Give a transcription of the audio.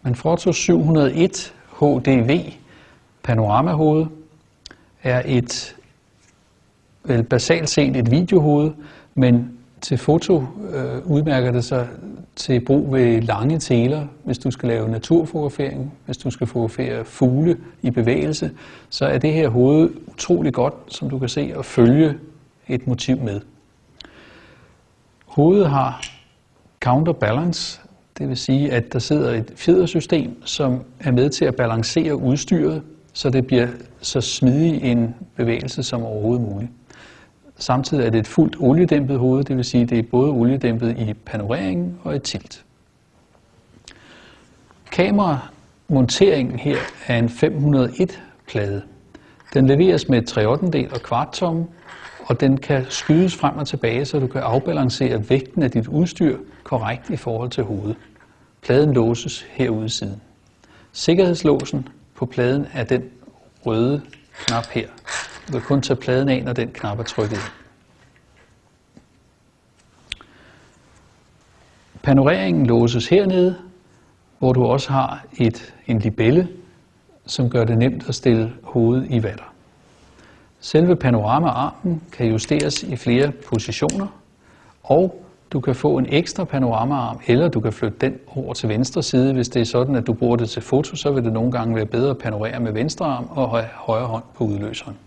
Manfrotto 701 HDV panoramahoved er basalt set et videohoved, men til foto udmærker det sig til brug ved lange teler. Hvis du skal lave naturfotografering, hvis du skal fotografere fugle i bevægelse, så er det her hoved utrolig godt, som du kan se, at følge et motiv med. Hovedet har counterbalance, det vil sige, at der sidder et fjedersystem, som er med til at balancere udstyret, så det bliver så smidig en bevægelse som overhovedet muligt. Samtidig er det et fuldt oliedæmpet hoved, det vil sige, at det er både oliedæmpet i panoreringen og i tilt. Kameramonteringen her er en 501-plade. Den leveres med 3/8 og kvarttomme, og den kan skydes frem og tilbage, så du kan afbalancere vægten af dit udstyr korrekt i forhold til hovedet. Pladen låses herude i siden. Sikkerhedslåsen på pladen er den røde knap her. Du kan kun tage pladen af, når den knap er trykket ind. Panoreringen låses hernede, hvor du også har en libelle, som gør det nemt at stille hovedet i vater. Selve panoramaarmen kan justeres i flere positioner, og du kan få en ekstra panoramaarm, eller du kan flytte den over til venstre side. Hvis det er sådan, at du bruger det til foto, så vil det nogle gange være bedre at panorere med venstre arm og have højre hånd på udløseren.